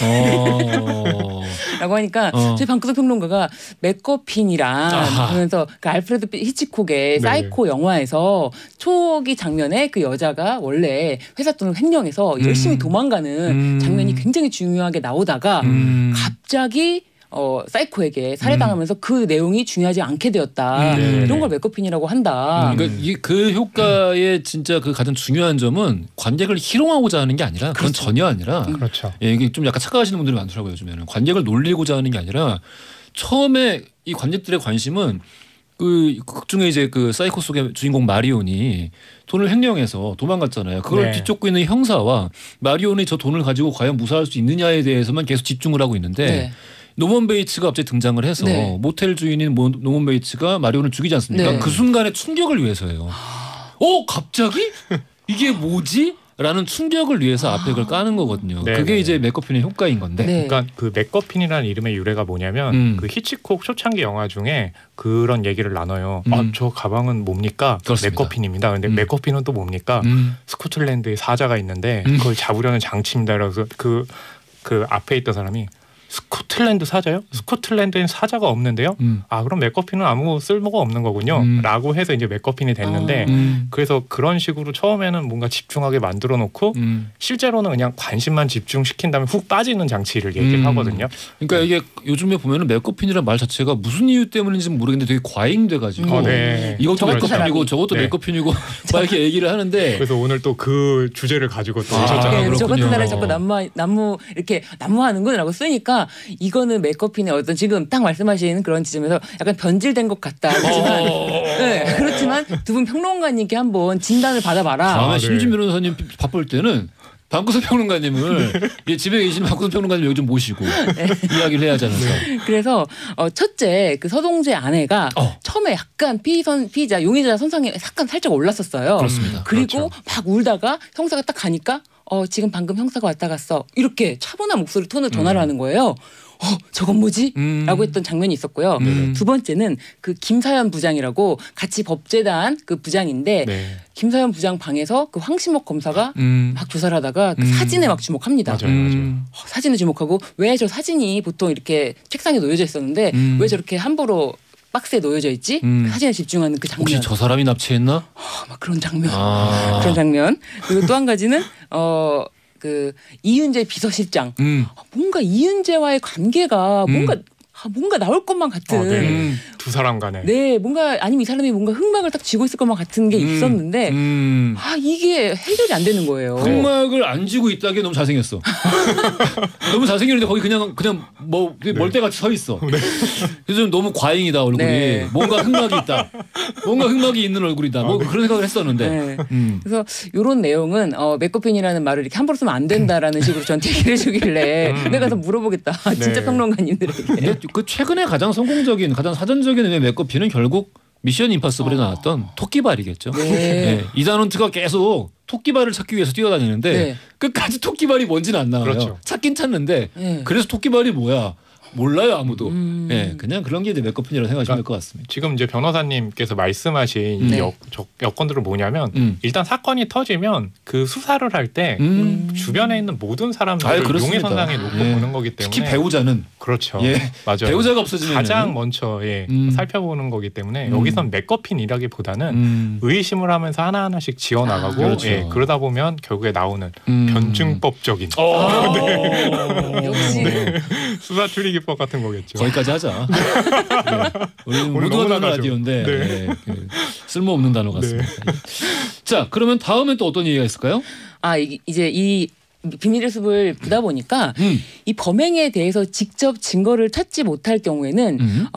라고 하니까 저희 방구석 평론가가 맥거핀이란 하면서 그 알프레드 히치콕의 사이코 영화에서 초기 장면에 그 여자가 원래 회사 돈을 횡령해서 열심히 도망가는 장면이 굉장히 중요하게 나오다가 갑자기 사이코에게 살해당하면서 그 내용이 중요하지 않게 되었다. 이런 걸 맥거핀이라고 한다. 그러니까 그 효과의 진짜 그 가장 중요한 점은 관객을 희롱하고자 하는 게 아니라 그건 전혀 아니라 이게 좀 약간 착각하시는 분들이 많더라고요. 요즘에는 관객을 놀리고자 하는 게 아니라 처음에 이 관객들의 관심은 그 극 중에 이제 그 사이코 속의 주인공 마리온이 돈을 횡령해서 도망갔잖아요. 그걸 뒤쫓고 있는 형사와 마리온이 저 돈을 가지고 과연 무사할 수 있느냐에 대해서만 계속 집중을 하고 있는데 노먼 베이츠가 갑자기 등장을 해서 모텔 주인인 노먼 베이츠가 마리온을 죽이지 않습니까? 그 순간의 충격을 위해서예요. 갑자기? 이게 뭐지? 라는 충격을 위해서 앞에 그걸 까는 거거든요. 그게 이제 맥거핀의 효과인 건데. 그러니까 그 맥거핀이라는 이름의 유래가 뭐냐면 그 히치콕 초창기 영화 중에 그런 얘기를 나눠요. 저 가방은 뭡니까? 맥거핀입니다. 근데 맥거핀은 또 뭡니까? 스코틀랜드에 사자가 있는데 그걸 잡으려는 장치입니다. 그래서 그 앞에 있던 사람이 스코틀랜드 사자요? 스코틀랜드엔 사자가 없는데요? 그럼 맥거핀은 아무 쓸모가 없는 거군요. 라고 해서 이제 맥거핀이 됐는데 그래서 그런 식으로 처음에는 뭔가 집중하게 만들어 놓고 실제로는 그냥 관심만 집중시킨 다음에 훅 빠지는 장치를 얘기를 하거든요. 그러니까 이게 요즘에 보면은 맥거핀이라는 말 자체가 무슨 이유 때문인지는 모르겠는데 되게 과잉돼가지고 이것도 맥거핀이고 저것도 맥거핀이고 막 이렇게 얘기를 하는데 그래서 오늘 또 그 주제를 가지고 또 오셨잖아요. 저 같은 나라에 자꾸 이렇게 난무하는구나라고 쓰니까 이거는 맥거핀의 어떤 지금 딱 말씀하신 그런 지점에서 약간 변질된 것 같다. 그렇지만 두 분 평론가님께 한번 진단을 받아봐라. 심진 변호사님 바쁠 때는 방구석 평론가님을 집에 계시는 방구석 평론가님 여기 좀 모시고 이야기를 해야지 않을까. 그래서 첫째 그 서동재 아내가 처음에 약간 피의자 용의자 선상에 약간 살짝 올랐었어요. 그렇습니다. 그리고 막 울다가 형사가 딱 가니까 지금 방금 형사가 왔다 갔어. 이렇게 차분한 목소리 톤으로 전화를 하는 거예요. 저건 뭐지? 라고 했던 장면이 있었고요. 두 번째는 그 김사연 부장이라고 같이 법제단 그 부장인데 네. 김사연 부장 방에서 그 황신목 검사가 막 조사를 하다가 그 사진에 막 주목합니다. 맞아요. 사진에 주목하고 왜 저 사진이 보통 이렇게 책상에 놓여져 있었는데 왜 저렇게 함부로 박스에 놓여져 있지? 그 사진에 집중하는 그 장면. 혹시 저 사람이 납치했나? 막 그런 장면. 그런 장면. 그리고 또 한 가지는 그 이윤재 비서실장. 뭔가 이윤재와의 관계가 뭔가 나올 것만 같은. 네. 두 사람 간에. 네, 뭔가 아니면 이 사람이 뭔가 흑막을 딱 쥐고 있을 것만 같은 게 있었는데 이게 해결이 안 되는 거예요. 흑막을 안 쥐고 있다기에 너무 잘생겼어. 너무 잘생겼는데 거기 그냥 뭐 멀대같이 서 있어. 네. 그래서 좀 너무 과잉이다 얼굴이. 네. 뭔가 흑막이 있다. 뭔가 흑막이 있는 얼굴이다. 뭐 그런 생각을 했었는데. 네. 그래서 이런 내용은 맥거핀이라는 말을 이렇게 함부로 쓰면 안 된다라는 식으로 저한테 얘기를 해주길래 내가 가서 물어보겠다. 진짜 네. 평론가님들에게. 그 최근에 가장 성공적인, 가장 사전적인 맥거핀은 결국 미션 임파서블에 나왔던 토끼발이겠죠. 네. 네. 이단 헌트가 계속 토끼발을 찾기 위해서 뛰어다니는데 네. 끝까지 토끼발이 뭔지는 안 나와요. 그렇죠. 찾긴 찾는데 그래서 토끼발이 뭐야? 몰라요 아무도. 네, 그냥 그런 게 이제 맥거핀이라고 생각하시면 될 것 같습니다. 지금 이제 변호사님께서 말씀하신 이 여건들은 뭐냐면 일단 사건이 터지면 그 수사를 할 때 주변에 있는 모든 사람들을 용의선상에 놓고 보는 거기 때문에 특히 배우자는 그렇죠. 예. 맞아요. 배우자가 없어지면 가장 먼저 살펴보는 거기 때문에 여기선 맥거핀이라기보다는 의심을 하면서 하나하나씩 지어나가고 그렇죠. 그러다 보면 결국에 나오는 변증법적인 역시 수사 추리기 법 같은 거겠죠. 거기까지 하자. 네. 우리 모두가 듣는 라디오인데 네. 쓸모없는 단어 같습니다. 자, 그러면 다음엔 또 어떤 얘기가 있을까요? 이제 이 비밀의 숲을 보다 보니까 이 범행에 대해서 직접 증거를 찾지 못할 경우에는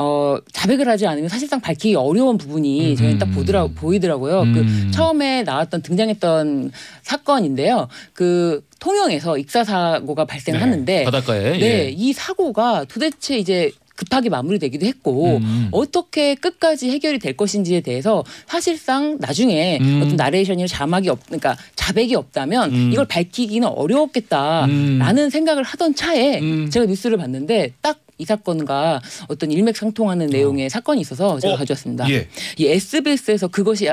자백을 하지 않으면 사실상 밝히기 어려운 부분이 저희는 딱 보이더라고요. 그 처음에 나왔던 등장했던 사건인데요. 그 통영에서 익사 사고가 발생하는데 바닷가에 이 사고가 도대체 이제 급하게 마무리되기도 했고 어떻게 끝까지 해결이 될 것인지에 대해서 사실상 나중에 어떤 나레이션이나 그러니까 자백이 없다면 이걸 밝히기는 어려웠겠다라는 생각을 하던 차에 제가 뉴스를 봤는데 딱 이 사건과 어떤 일맥상통하는 내용의 사건이 있어서 제가 가져왔습니다. 이 SBS에서 그것이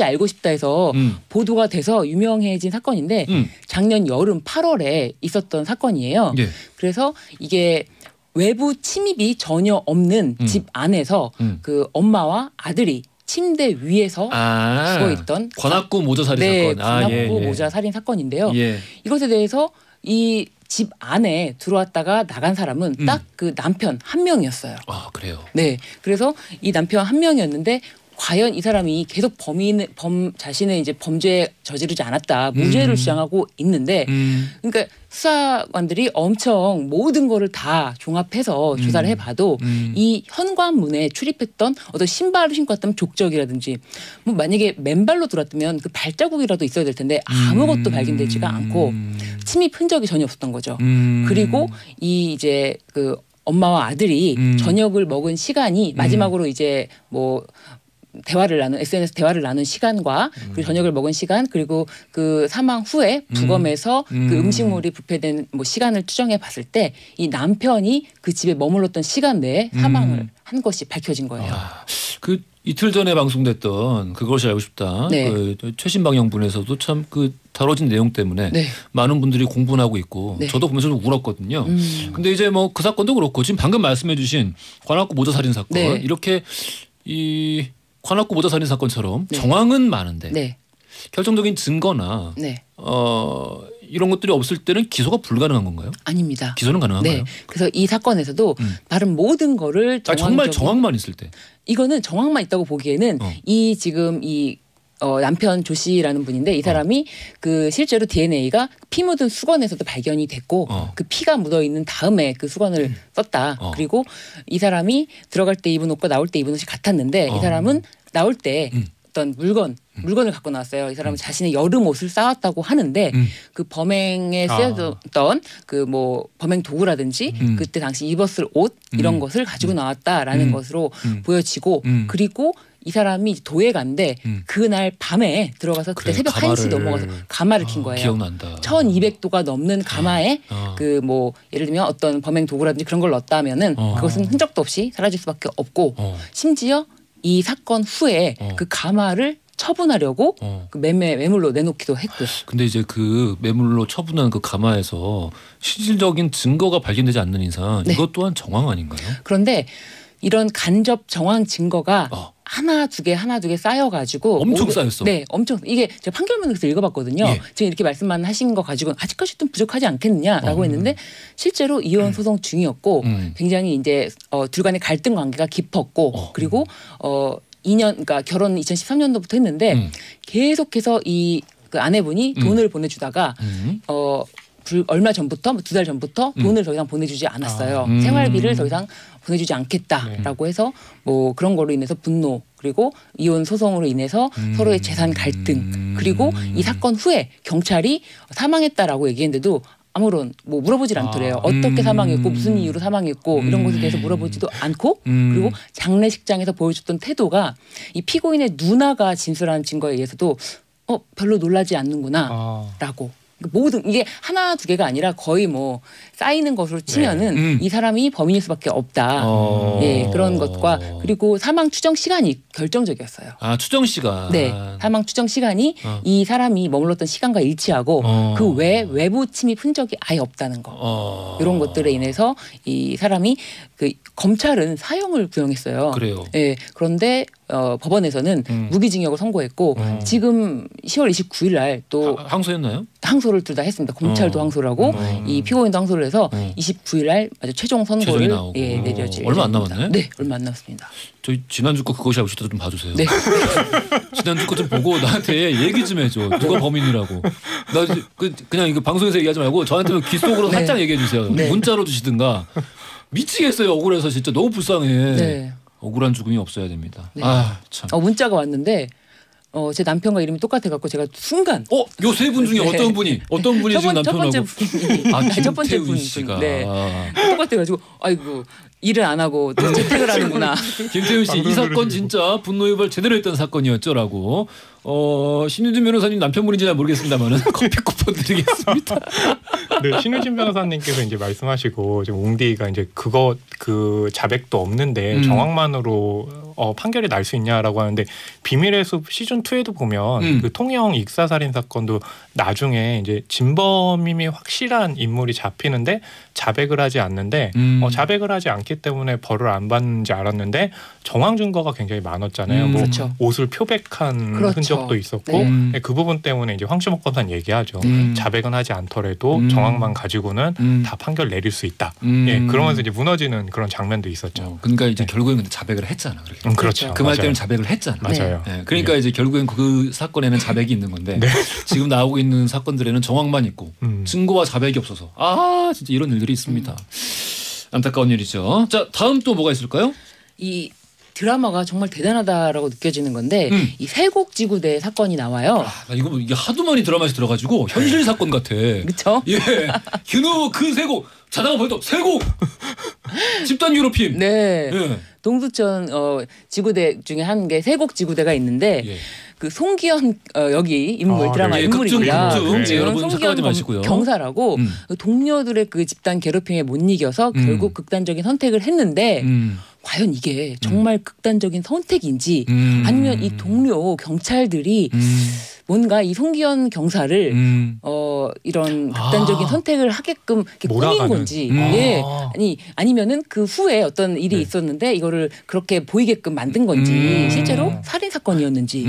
알고 싶다에서 보도가 돼서 유명해진 사건인데 작년 여름 8월에 있었던 사건이에요. 그래서 이게 외부 침입이 전혀 없는 집 안에서 그 엄마와 아들이 침대 위에서 죽어 있던 관악구 모자 살인 사건. 관악구 모자 살인 사건인데요. 이것에 대해서 이 집 안에 들어왔다가 나간 사람은 딱 그 남편 한 명이었어요. 그래요. 네, 그래서 이 남편 한 명이었는데 과연 이 사람이 계속 자신의 이제 범죄 저지르지 않았다 무죄를 주장하고 있는데 그러니까 수사관들이 엄청 모든 거를 다 종합해서 조사를 해봐도 이 현관문에 출입했던 어떤 신발을 신고 왔다면 족적이라든지 뭐 만약에 맨발로 들어왔다면 그 발자국이라도 있어야 될 텐데 아무것도 발견되지가 않고 침입 흔적이 전혀 없었던 거죠. 그리고 이 이제 그 엄마와 아들이 저녁을 먹은 시간이 마지막으로 이제 뭐 SNS 대화를 나눈 시간과 그리고 저녁을 먹은 시간 그리고 그 사망 후에 부검에서 그 음식물이 부패된 뭐 시간을 추정해 봤을 때 이 남편이 그 집에 머물렀던 시간 내에 사망을 한 것이 밝혀진 거예요. 그 이틀 전에 방송됐던 그것이 알고 싶다. 그 최신 방영분에서도 참 그 다뤄진 내용 때문에 많은 분들이 공분하고 있고 저도 보면서 좀 울었거든요. 근데 이제 뭐 그 사건도 그렇고 지금 방금 말씀해주신 관악구 모자 살인 사건 이렇게 이 관악구 모자 살인 사건처럼 정황은 많은데 결정적인 증거나 이런 것들이 없을 때는 기소가 불가능한 건가요? 아닙니다. 기소는 가능한가요? 그래서 이 사건에서도 다른 모든 거를 정말 정황만 있을 때 이거는 정황만 있다고 보기에는 이 지금 이 남편 조 씨라는 분인데 이 사람이 그 실제로 DNA가 피 묻은 수건에서도 발견이 됐고 그 피가 묻어 있는 다음에 그 수건을 썼다. 그리고 이 사람이 들어갈 때 입은 옷과 나올 때 입은 옷이 같았는데 이 사람은 나올 때 어떤 물건을 갖고 나왔어요. 이 사람은 자신의 여름 옷을 싸왔다고 하는데 그 범행에 쓰였던 그 뭐 범행 도구라든지 그때 당시 입었을 옷 이런 것을 가지고 나왔다라는 것으로 보여지고 그리고 이 사람이 도예가인데 그날 밤에 들어가서 그때 새벽 1시 넘어가서 가마를 킨 거예요. 기억난다. 1200도가 넘는 가마에 그 뭐 예를 들면 어떤 범행 도구라든지 그런 걸 넣었다면은 그것은 흔적도 없이 사라질 수밖에 없고 심지어 이 사건 후에 그 가마를 처분하려고 그 매물로 내놓기도 했고요. 근데 이제 그 매물로 처분한 그 가마에서 실질적인 증거가 발견되지 않는 이상 네. 이것 또한 정황 아닌가요? 그런데 이런 간접 정황 증거가 하나 두 개 쌓여가지고 엄청 쌓였어. 네, 엄청. 이게 제가 판결문에서 읽어봤거든요. 예. 지금 이렇게 말씀만 하신 거 가지고 아직까지 좀 부족하지 않겠느냐라고 했는데 실제로 이혼 소송 중이었고 굉장히 이제 둘 간의 갈등 관계가 깊었고 그리고 2년 그러니까 결혼 2013년도부터 했는데 계속해서 이 그 아내분이 돈을 보내주다가 얼마 전부터 2달 전부터 돈을 더 이상 보내주지 않았어요. 생활비를 더 이상 보내주지 않겠다라고 해서 뭐 그런 거로 인해서 분노 그리고 이혼 소송으로 인해서 서로의 재산 갈등 그리고 이 사건 후에 경찰이 사망했다라고 얘기했는데도 아무런 뭐 물어보질 않더래요. 어떻게 사망했고 무슨 이유로 사망했고 이런 것에 대해서 물어보지도 않고 그리고 장례식장에서 보여줬던 태도가 이 피고인의 누나가 진술한 증거에 의해서도 별로 놀라지 않는구나라고. 모든 이게 하나 두 개가 아니라 거의 뭐 쌓이는 것으로 치면은 이 사람이 범인일 수밖에 없다. 예, 그런 것과 그리고 사망 추정 시간이 결정적이었어요. 아, 추정 시간. 네, 사망 추정 시간이 이 사람이 머물렀던 시간과 일치하고 그 외 외부 침입 흔적이 아예 없다는 거. 이런 것들에 인해서 이 사람이 그 검찰은 사형을 구형했어요. 그래요. 예, 그런데 법원에서는 무기징역을 선고했고 지금 10월 29일 날 또 항소했나요? 항소를 둘 다 했습니다. 검찰도 항소를 하고 이 피고인도 항소를 해서 29일 날 아주 최종 선고를 내려질 얼마 안 남았네. 네, 얼마 안 남았습니다. 저희 지난주 거 그것이 알고 싶다 좀 봐주세요. 네. 지난주 거 좀 보고 나한테 얘기 좀 해줘. 누가 범인이라고. 나 그냥 이거 방송에서 얘기하지 말고 저한테 귀 속으로 네. 살짝 얘기해 주세요. 네. 문자로 주시든가. 미치겠어요. 억울해서 진짜 너무 불쌍해. 네. 억울한 죽음이 없어야 됩니다. 네. 아 참. 문자가 왔는데 제 남편과 이름이 똑같아 갖고 제가 순간 요 세 분 중에 어떤 분이 지금 남편하고 첫 번째 분이 첫 번째 분 씨가 네. 똑같아 가지고 아이고 일을 안 하고 또 재택을 하는구나. 김태훈 씨 이 사건 진짜 분노 유발 제대로 했던 사건이었죠라고. 신유진 변호사님 남편분인지 잘 모르겠습니다만은 커피 쿠폰 드리겠습니다. 네, 신유진 변호사님께서 이제 말씀하시고 지금 웅디가 이제 그 자백도 없는데 정황만으로 판결이 날 수 있냐라고 하는데 비밀의 숲 시즌 2에도 보면 그 통영 익사 살인 사건도 나중에 이제 진범임이 확실한 인물이 잡히는데 자백을 하지 않는데 자백을 하지 않기 때문에 벌을 안 받는지 알았는데 정황 증거가 굉장히 많았잖아요. 뭐 그렇죠. 옷을 표백한 그렇죠. 흔적도 있었고 네. 그 부분 때문에 이제 황시목 검사는 얘기하죠. 자백은 하지 않더라도 정황만 가지고는 다 판결 내릴 수 있다. 예, 그러면서 이제 무너지는 그런 장면도 있었죠. 그러니까 이제 결국엔 근데 자백을 했잖아. 그렇죠. 그 말 때문에 자백을 했잖아. 맞아요. 네. 그러니까 이제 결국엔 그 사건에는 자백이 있는 건데 지금 나오고 있는 사건들에는 정황만 있고 증거와 자백이 없어서 진짜 이런 일들이 있습니다. 안타까운 일이죠. 자, 다음 또 뭐가 있을까요? 이 드라마가 정말 대단하다라고 느껴지는 건데 이 세곡지구대 사건이 나와요. 이게 하도 많이 드라마에서 들어가지고 현실 사건 같아. 그렇죠? 예, 윤호 그 세곡 자다가 벌떡 세곡 집단 괴롭힘. 네. 예. 동두천 지구대 중에 한 개 세곡지구대가 있는데 예. 그 송기현 여기 인물 드라마 인물이고요. 극중 여러분 착각하지 마시고요. 경사라고 동료들의 그 집단 괴롭힘에 못 이겨서 결국 극단적인 선택을 했는데 과연 이게 정말 극단적인 선택인지 아니면 이 동료 경찰들이 뭔가 이 송기현 경사를 이런 극단적인 선택을 하게끔 꾸민 건지 아니면은 그 후에 어떤 일이 있었는데 이거를 그렇게 보이게끔 만든 건지 실제로 살인 사건이었는지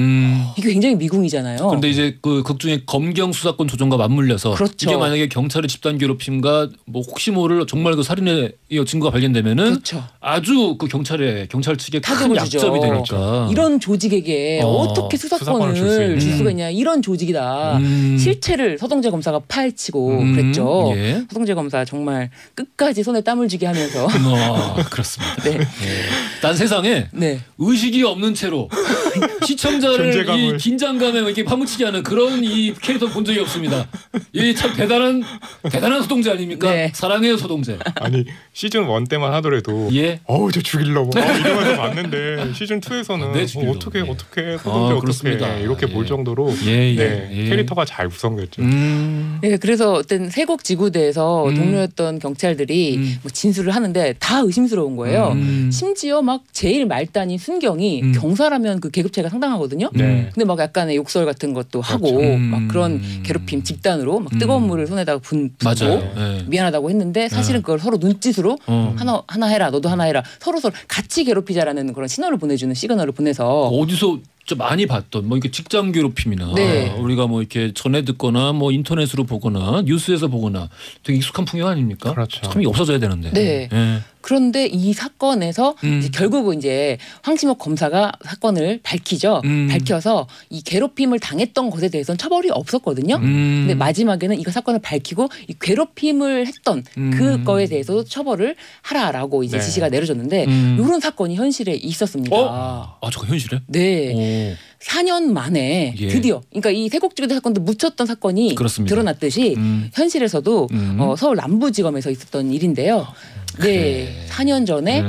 이게 굉장히 미궁이잖아요. 그런데 이제 그 극중의 검경 수사권 조정과 맞물려서 그렇죠. 이게 만약에 경찰의 집단 괴롭힘과 뭐 혹시 모를 정말 그 살인의 증거가 발견되면은 그렇죠. 아주 그 경찰 측에 큰 타격을 주죠. 약점이 되니까 이런 조직에게 어떻게 수사권을 줄 수가 있냐 이런 조직이다. 실체를 서동재 검사가 파헤치고 그랬죠. 예. 서동재 검사 정말 끝까지 손에 땀을 쥐게 하면서 그렇습니다. 네. 난 세상에 네. 의식이 없는 채로 시청자를 이 긴장감에 이렇게 파묻히게 하는 그런 이 캐릭터 본 적이 없습니다. 이 참 대단한 소동제 아닙니까? 네. 사랑해요 소동제. 아니 시즌 1 때만 하더라도 어우 저 죽일려고 이러면서 봤는데 시즌 2에서는 어떻게 소동제 어떻게 이렇게 볼 정도로 캐릭터가 잘 구성됐죠. 네, 그래서 어떤 세곡 지구대에서 동료였던 경찰들이 뭐 진술을 하는데 다 의심스러운 거예요. 심지어 막 제일 말단인 순경이 경사라면 그 계급차이가 상당하거든요. 근데 막 약간의 욕설 같은 것도 하고 막 그런 괴롭힘 집단으로 막 뜨거운 물을 손에다가 붓고 미안하다고 했는데 사실은 그걸 서로 눈짓으로 하나 해라 너도 하나 해라 서로 같이 괴롭히자라는 그런 신호를 보내주는 시그널을 보내서 어디서 좀 많이 봤던 뭐 이렇게 직장 괴롭힘이나 우리가 뭐 이렇게 전해 듣거나 뭐 인터넷으로 보거나 뉴스에서 보거나 되게 익숙한 풍경 아닙니까? 그렇죠. 참 없어져야 되는데. 네. 그런데 이 사건에서 이제 결국은 이제 황심옥 검사가 사건을 밝히죠. 밝혀서 이 괴롭힘을 당했던 것에 대해서는 처벌이 없었거든요. 근데 마지막에는 이거 사건을 밝히고 이 괴롭힘을 했던 그거에 대해서도 처벌을 하라라고 이제 지시가 내려졌는데 이런 사건이 현실에 있었습니다. 저거 현실에? 네. 4년 만에 드디어 그러니까 이 세곡지구대 사건도 묻혔던 사건이 드러났듯이 현실에서도 서울 남부지검에서 있었던 일인데요. 네, 4년 전에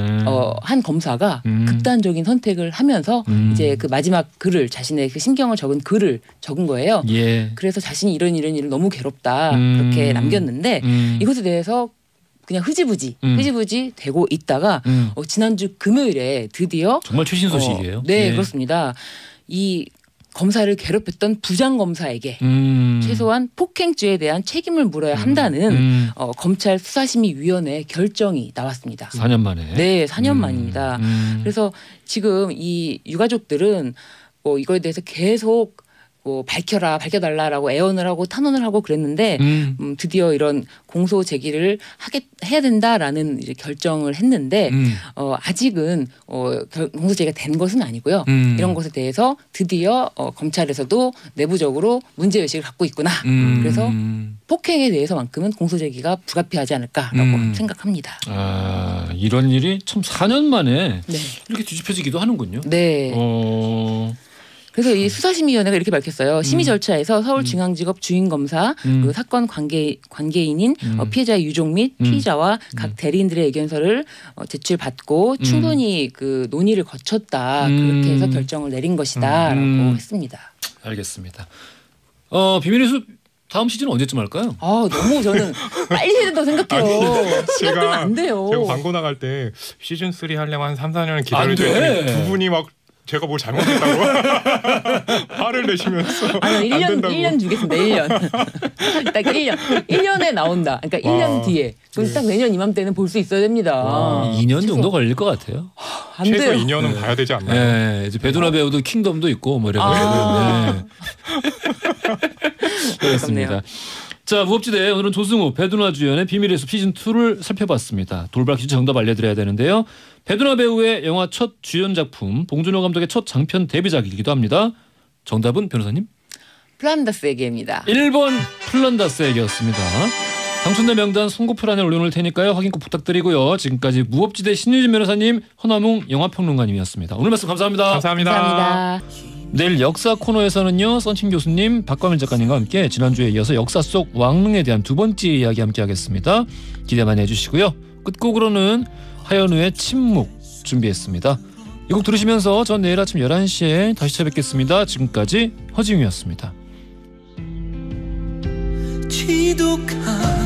한 검사가 극단적인 선택을 하면서 이제 그 마지막 글을 자신의 그 심경을 적은 글을 적은 거예요. 그래서 자신이 이런 일을 너무 괴롭다 그렇게 남겼는데 이것에 대해서 그냥 흐지부지 되고 있다가 지난주 금요일에 드디어 정말 최신 소식이에요. 네, 그렇습니다. 이 검사를 괴롭혔던 부장검사에게 최소한 폭행죄에 대한 책임을 물어야 한다는 검찰 수사심의위원회의 결정이 나왔습니다. 4년 만에. 네, 4년 만입니다. 그래서 지금 이 유가족들은 뭐 이거에 대해서 계속 뭐 밝혀달라라고 애원을 하고 탄원을 하고 그랬는데 드디어 이런 공소 제기를 해야 된다라는 이제 결정을 했는데 아직은 공소 제기가 된 것은 아니고요. 이런 것에 대해서 드디어 검찰에서도 내부적으로 문제의식을 갖고 있구나. 그래서 폭행에 대해서만큼은 공소 제기가 불가피하지 않을까라고 생각합니다. 이런 일이 참 4년 만에 이렇게 뒤집혀지기도 하는군요. 네. 그래서 이 수사심의위원회가 이렇게 밝혔어요. 심의 절차에서 서울중앙지법 주임검사 그리고 사건 관계인인 피해자의 유족 및 피의자와 각 대리인들의 의견서를 제출받고 충분히 그 논의를 거쳤다. 그렇게 해서 결정을 내린 것이다라고 했습니다. 알겠습니다. 비밀의 숲 다음 시즌은 언제쯤 할까요? 너무 저는 빨리 해야 된다고 생각해요. 시간 끄면 안 돼요. 제가 광고 나갈 때 시즌 3 하려면 한 3, 4년 기다릴 때 두 분이 막 제가 뭘 잘못했다고 화를 내시면서 아니 1년 주겠습니다. 1년. 딱 1년에 나온다. 그러니까 1년 뒤에. 그럼 딱 내년 이맘때는 볼 수 있어야 됩니다. 2년 정도 걸릴 것 같아요. 안 최소 돼요. 2년은 봐야 되지 않나요? 네, 이제 배두나 배우도 킹덤도 있고 뭐 이래가지고. 그렇습니다. 자, 무법지대 오늘은 조승우, 배두나 주연의 비밀의 숲 시즌2를 살펴봤습니다. 돌발 퀴즈 정답 알려드려야 되는데요. 배두나 배우의 영화 첫 주연 작품, 봉준호 감독의 첫 장편 데뷔작이기도 합니다. 정답은 변호사님? 플란다스에게입니다. 1번 플란다스에게였습니다. 당첨된 명단 선고표란에 올려놓을 테니까요. 확인 꼭 부탁드리고요. 지금까지 무법지대 신유진 변호사님, 허남웅 영화평론가님이었습니다. 오늘 말씀 감사합니다. 감사합니다. 내일 역사 코너에서는요. 썬친 교수님, 박광일 작가님과 함께 지난주에 이어서 역사 속 왕릉에 대한 두 번째 이야기 함께 하겠습니다. 기대 많이 해주시고요. 끝곡으로는 하현우의 침묵 준비했습니다. 이 곡 들으시면서 전 내일 아침 11시에 다시 찾아뵙겠습니다. 지금까지 허지웅이었습니다. 지독한